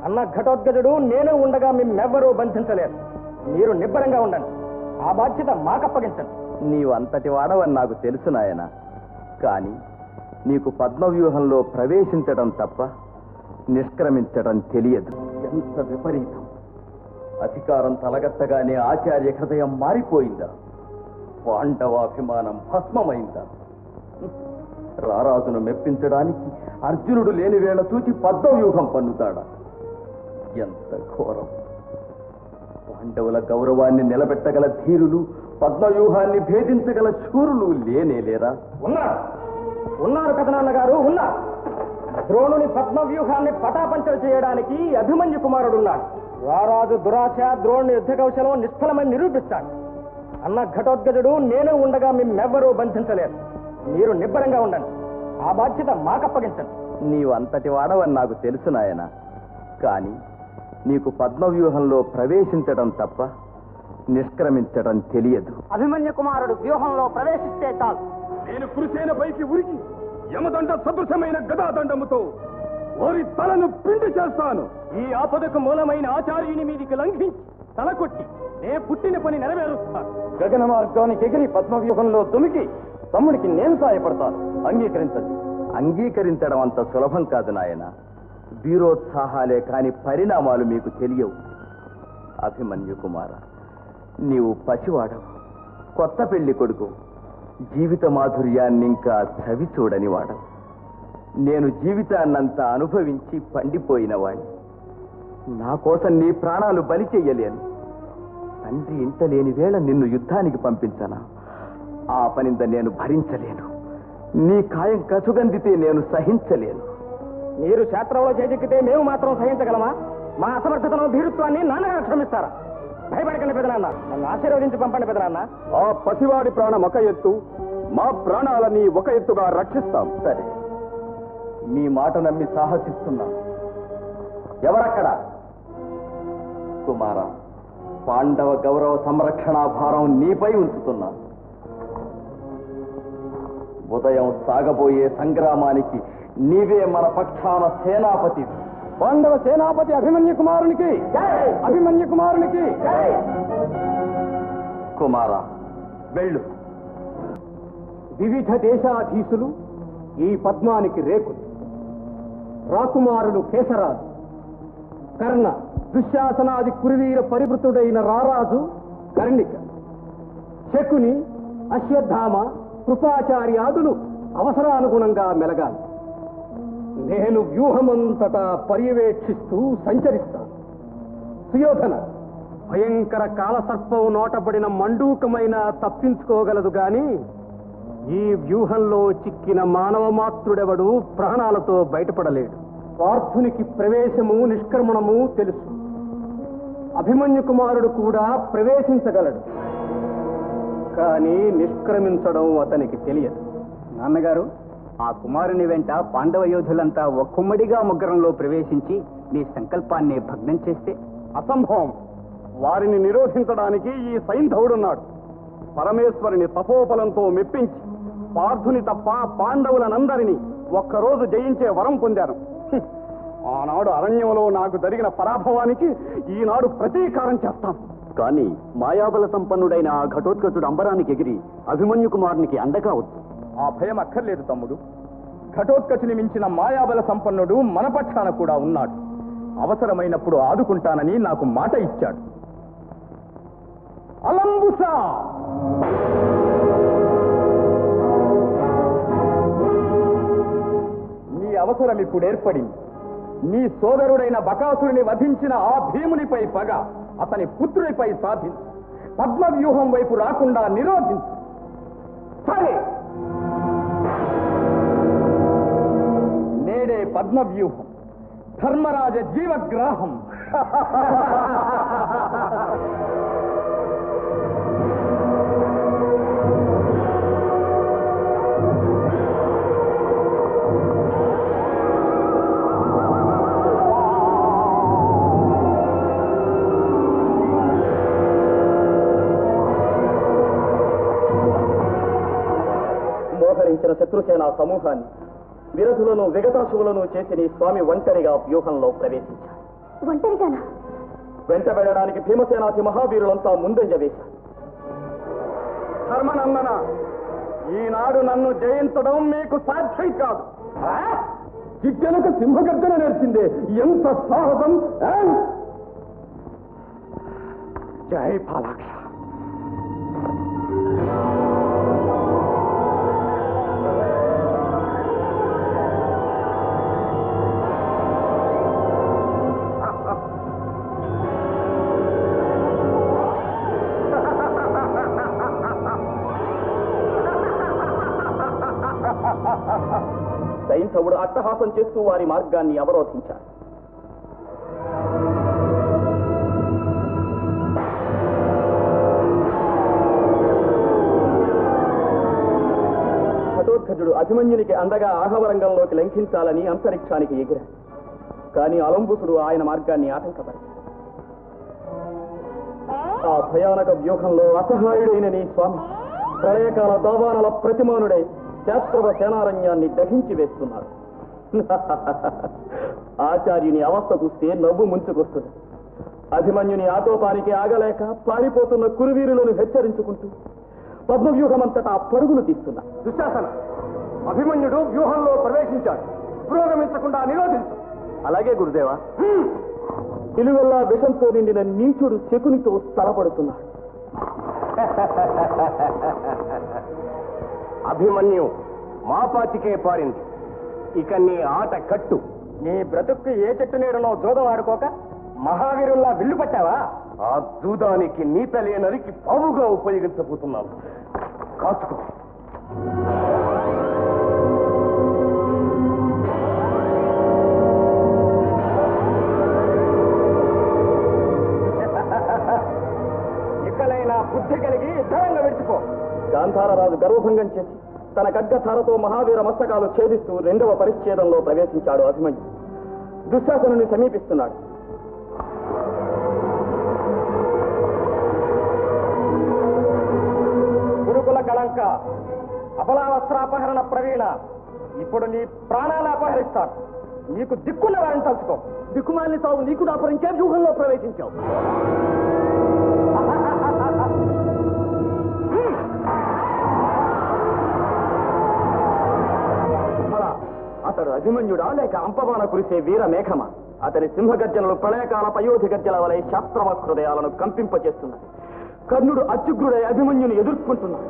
అన్న ఘటోత్కచుడు నేను ఉండగా మిమ్మెవ్వరూ బంధించలేరు. మీరు నిబ్బరంగా ఉండండి. ఆ బాధ్యత మాకప్పగించండి. నీవు అంతటి వాడవని నాకు తెలుసు నాయన. కానీ నీకు పద్మవ్యూహంలో ప్రవేశించడం తప్ప నిష్క్రమించడం తెలియదు. ఎంత విపరీతం! అధికారం తలగట్టగానే ఆచార్య హృదయం మారిపోయిందా? పాండవాభిమానం భస్మమైందా? రారాజును మెప్పించడానికి అర్జునుడు లేని వేళ చూచి పద్మవ్యూహం పన్నుతాడా? ఎంత ఘోరం! పాండవుల గౌరవాన్ని నిలబెట్టగల ధీరులు, పద్మవ్యూహాన్ని భేదించగల శూరులు లేనేలేరా? ఉన్నారు కథనాన్నగారు, ఉన్నారు. ద్రోణుని పద్మవ్యూహాన్ని పటాపంచలు చేయడానికి అభిమన్యు కుమారుడున్నాడు. రారాజు దురాశ ద్రోణుని యుద్ధ కౌశలం నిష్ఫలమని నిరూపిస్తాడు. అన్న ఘటోత్కచుడు నేను ఉండగా మిమ్మెవ్వరూ బంధించలేరు. మీరు నిబ్బరంగా ఉండండి. ఆ బాధ్యత మాకప్పగించండి. నీవు అంతటి వాడవని నాకు తెలుసు నాయన. కానీ నీకు పద్మవ్యూహంలో ప్రవేశించడం తప్ప నిష్క్రమించడం తెలియదు. అభిమన్యు కుమారుడు వ్యూహంలో ప్రవేశిస్తే చాలు. నేను కురుసేన పైకి ఉరికి యమదండ సదృశమైన గదాదండముతో వారి తలను పిండి చేస్తాను. ఈ ఆపదకు మూలమైన ఆచార్యుని మీదికి లంఘించి తలకొట్టి నే పుట్టిన పని నెరవేరుస్తాను. గగన మార్గానికి ఎగిరి పద్మవ్యూహంలో దుమికి తమ్ముడికి నేను సాయపడతాను. అంగీకరించండి. అంగీకరించడం అంత సులభం కాదు నాయన. వీరోత్సాహాలే కాని పరిణామాలు మీకు తెలియవు. అభిమన్యు కుమార, నీవు పసివాడవు, కొత్త పెళ్లి కొడుకు, జీవిత మాధుర్యాన్ని ఇంకా చవి చూడని వాడవు. నేను జీవితాన్నంతా అనుభవించి పండిపోయిన వాణ్ణి. నా కోసం నీ ప్రాణాలు బలి చెయ్యలేను. తండ్రి ఇంట లేని వేళ నిన్ను యుద్ధానికి పంపించనా? ఆ పనింద నేను భరించలేను. నీ కాయం కసుగందితే నేను సహించలేను. మీరు క్షేత్రంలో చేజెక్కితే మేము మాత్రం సహించగలమా? మా అసమర్థతను భీరుత్వాన్ని నాన్నగారు క్షమిస్తారా? భయపడకండి పెదనాన్న, నన్ను ఆశీర్వదించి పంపండి పెదనాన్న. ఆ పసివాడి ప్రాణం ఒక ఎత్తు, మా ప్రాణాలని ఒక ఎత్తుగా రక్షిస్తాం. సరే, మీ మాట నమ్మి సాహసిస్తున్నా. ఎవరక్కడ? కుమార, పాండవ గౌరవ సంరక్షణ భారం నీపై ఉంచుతున్నా. ఉదయం సాగబోయే సంగ్రామానికి నీవే మన పక్షాన సేనాపతి. పాండవ సేనాపతి అభిమన్యు కుమారునికి, అభిమన్యు కుమారునికి. కుమార, వెళ్ళు. వివిధ దేశాధీశులు ఈ పద్మానికి రేకులు. రాకుమారులు కేశరాజు, కర్ణ, దుశ్శాసనాది కురువీర పరివృతుడైన రారాజు కర్ణిక, శకుని, అశ్వత్థామ, కృపాచార్యాదులు అవసరానుగుణంగా మెలగాలి. నేను వ్యూహమంతటా పర్యవేక్షిస్తూ సంచరిస్తాను. సుయోధన, భయంకర కాలసర్పం నోటపడిన మండూకమైన తప్పించుకోగలదు గాని ఈ వ్యూహంలో చిక్కిన మానవ మాత్రుడెవడు ప్రాణాలతో బయటపడలేడు. పార్థునికి ప్రవేశము నిష్క్రమణము తెలుసు. అభిమన్యు కుమారుడు కూడా ప్రవేశించగలడు, కానీ నిష్క్రమించడం అతనికి తెలియదు. నాన్నగారు, ఆ కుమారుని వెంట పాండవ యోధులంతా ఒక్కమ్మడిగా ముగ్గురంలో ప్రవేశించి మీ సంకల్పాన్ని భగ్నం చేస్తే? అసంభవం. వారిని నిరోధించడానికి ఈ సైంధవుడున్నాడు. పరమేశ్వరుని తపోబలంతో మెప్పించి పార్థుని తప్ప పాండవులనందరినీ ఒక్కరోజు జయించే వరం పొందాను. ఆనాడు అరణ్యంలో నాకు జరిగిన పరాభవానికి ఈనాడు ప్రతీకారం చేస్తాను. కానీ మాయాబల సంపన్నుడైన ఆ ఘటోత్కచుడు అంబరానికి ఎగిరి అభిమన్యు కుమారునికి అండగా వచ్చు. ఆ భయం అక్కర్లేదు తమ్ముడు. ఘటోత్కచుని మించిన మాయాబల సంపన్నుడు మన పక్షాన కూడా ఉన్నాడు. అవసరమైనప్పుడు ఆదుకుంటానని నాకు మాట ఇచ్చాడు. అలంబుసా, నీ అవసరం ఇప్పుడు ఏర్పడింది. నీ సోదరుడైన బకాసురుని వధించిన ఆ భీమునిపై పగ అతని పుత్రునిపై సాధించు. పద్మవ్యూహం వైపు రాకుండా నిరోధించు. సరే, నేడే పద్మవ్యూహం, ధర్మరాజ జీవగ్రాహం. మోహరించిన శత్రుసేన సమూహాన్ని విరధులను విగతాశువులను చేసి నీ స్వామి ఒంటరిగా వ్యూహంలో ప్రవేశించాడు. ఒంటరిగానా? వెంట వెళ్ళడానికి భీమసేనాది మహావీరులంతా ముందంజ వేశారు. ధర్మనందన, ఈనాడు నన్ను జయించడం మీకు సాధ్యం కాదు. చిట్టెలకు సింహగర్జన నేర్చిందే, ఎంత సాహసం! జై పాలాక్ష. సైంధవుడు అట్టహాసం చేస్తూ వారి మార్గాన్ని అవరోధించాడు. ఘటోత్కచుడు అభిమన్యునికి అందగా ఆహవరంగంలోకి లంఘించాలని అంతరిక్షానికి ఎగిరాడు. కానీ అలంబుసుడు ఆయన మార్గాన్ని ఆటంకపరిచాడు. ఆ భయానక వ్యూహంలో అసహాయుడైన నీ స్వామి ప్రళయకాల దావానల ప్రతిమానుడై శాస్త్రవ సేనారణ్యాన్ని దహించి వేస్తున్నాడు. ఆచార్యుని అవస్థ చూస్తే నవ్వు ముంచుకొస్తుంది. అభిమన్యుని ఆటోపానికి ఆగలేక పారిపోతున్న కురువీరులను హెచ్చరించుకుంటూ పద్మవ్యూహమంతటా పరుగులు తీస్తున్నా. దుశ్శాసన, అభిమన్యుడు వ్యూహంలో ప్రవేశించాడు. పురోగమించకుండా నిరోధించు. అలాగే గురుదేవా. నిలువెల్లా విషంతో నిండిన నీచుడు శకునితో తలపడుతున్నాడు. అభిమన్యు మా పాతికే పారింది. ఇక నీ ఆట కట్టు. నీ బ్రతుక్కు ఏ చెట్టు నీడనో జోదం ఆడుకోక మహావీరుల్లా విల్లు పట్టావా? ఆ జూదానికి నీ తలే నరికి పావుగా ఉపయోగించబోతున్నావు. కాచుకో. ఇకలైనా బుద్ధి కలిగి యుద్ధంగా విడిచిపో. గాంధారరాజు గర్వభంగం చేసి తన ఖడ్గధారతో మహావీర మస్తకాలు ఛేదిస్తూ రెండవ పరిచ్ఛేదంలో ప్రవేశించాడు అభిమన్యు. దుశ్శాసనుని సమీపిస్తున్నాడు. గురుకుల కళంక, అబలావస్త్రాపహరణ ప్రవీణ, ఇప్పుడు నీ ప్రాణాలు అపహరిస్తాను. నీకు దిక్కున్న వారిని తలుచుకో. దిక్కుమాలిని సాగు నీకు దాపరించే వ్యూహంలో ప్రవేశించావు. అతడు అభిమన్యుడా లేక అంపబాణ కురిసే వీర మేఘమా? అతని సింహగర్జనలు ప్రళయకాల పయోధి గర్జల వలె శాస్త్రవ హృదయాలను కంపింపచేస్తున్నాయి. కర్ణుడు అత్యుగ్రుడై అభిమన్యుని ఎదుర్కొంటున్నాడు.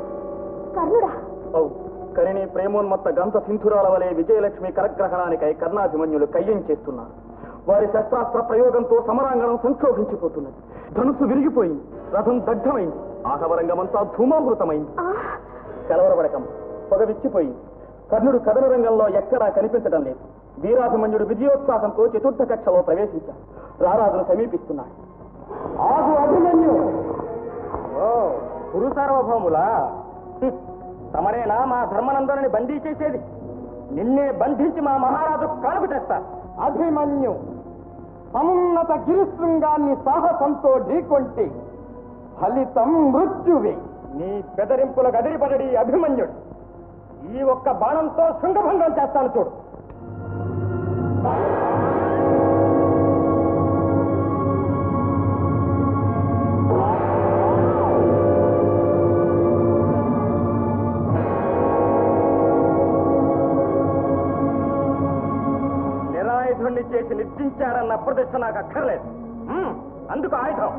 కర్ణుడా? అవును, కరిని ప్రేమోన్మత్త గంధ సింధురాల వలె విజయలక్ష్మి కరగ్రహణానికై కర్ణాభిమన్యులు కయ్యం చేస్తున్నారు. వారి శస్త్రాస్త్ర ప్రయోగంతో సమరాంగణం సంక్షోభించిపోతున్నది. ధనుసు విరిగిపోయింది, రథం దగ్ధమైంది, ఆహవరంగమంతా ధూమామృతమైంది. కలవరపడకం, పొగ విచ్చిపోయింది. కర్ణుడు కథన రంగంలో ఎక్కడా కనిపించడం లేదు. వీరాభిమన్యుడు విజయోత్సాహంతో చతుర్థ కక్షలో ప్రవేశించాడు. రారాజును సమీపిస్తున్నాడు. ఆగు అభిమన్యు. ఓ గురు సార్వభౌములా, తమరేనా మా ధర్మనందరిని బందీ చేసేది? నిన్నే బంధించి మా మహారాజు కాలుకు తెస్తా. అభిమన్యు, సమున్నత గిరిశృంగాన్ని సాహసంతో ఢీకొంటే ఫలితం మృత్యువే. నీ బెదరింపులకు అదిరిపడడి అభిమన్యుడు. ఈ ఒక్క బాణంతో శృంగభంగం చేస్తాను చూడు. నిరాయుధుణ్ణి చేసి నిర్జించాడన్న ప్రతిష్ట నాకు అక్కర్లేదు. అందుకు ఆయుధం.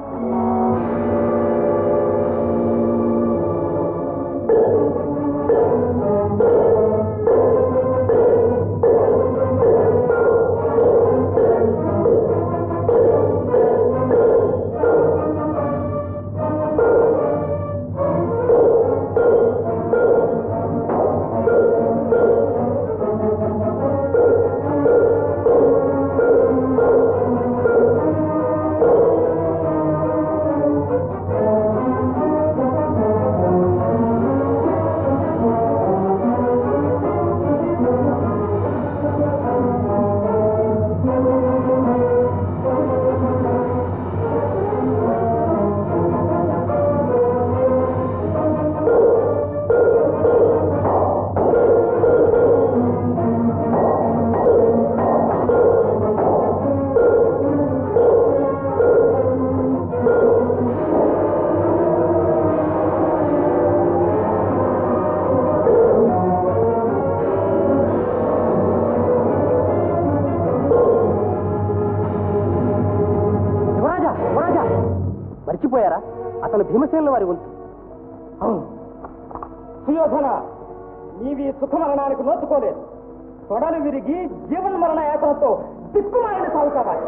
అతను భీమసేనుల వారి వంతు. అవును సుయోధన, నీవి సుఖమరణానికి నోచుకోలేదు. తొడలు విరిగి జీవన్మరణ యాతనతో దిక్కుమాలిన సాగు కావాలి.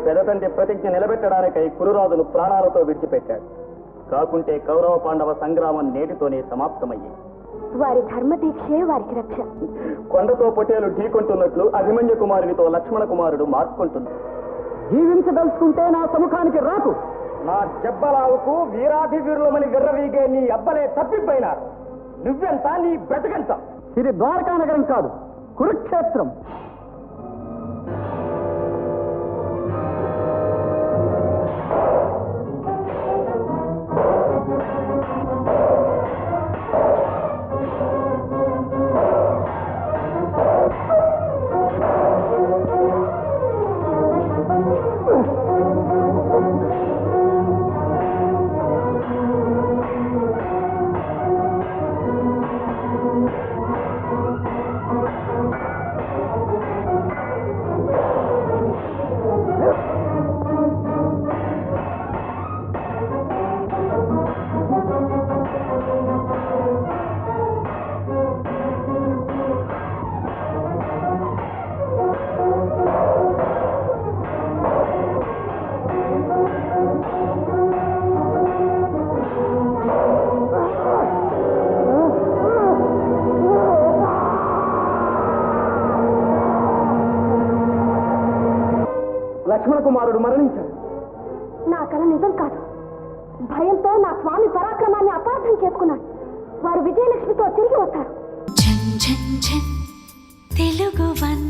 పెదతండ్రి ప్రతిజ్ఞ నిలబెట్టడానికై కురురాజును ప్రాణాలతో విడిచిపెట్టాడు. కాకుంటే కౌరవ పాండవ సంగ్రామం నేటితోనే సమాప్తమయ్యింది. వారి ధర్మదీక్షే వారికి రక్ష. కొండతో పొట్టేలు ఢీకొంటున్నట్లు అభిమన్యు కుమారునితో లక్ష్మణ కుమారుడు మార్చుకుంటున్నాడు. జీవించదలుచుకుంటే నా సముఖానికి రాకు. నా జబ్బలావుకు వీరాధి వీరులమని విర్రవీగే నీ అబ్బలే తప్పిపోయినారు. నువ్వెంత, నీ బ్రతకెంత? ఇది ద్వారకా నగరం కాదు, కురుక్షేత్రం. లక్ష్మణ కుమారుడు మరణించాడు. నా కల నిజం కాదు. భయంతో నా స్వామి పరాక్రమాన్ని అపార్థం చేసుకున్నాను. వారు విజయలక్ష్మితో తిరిగి వస్తారు. తెలుగు వన్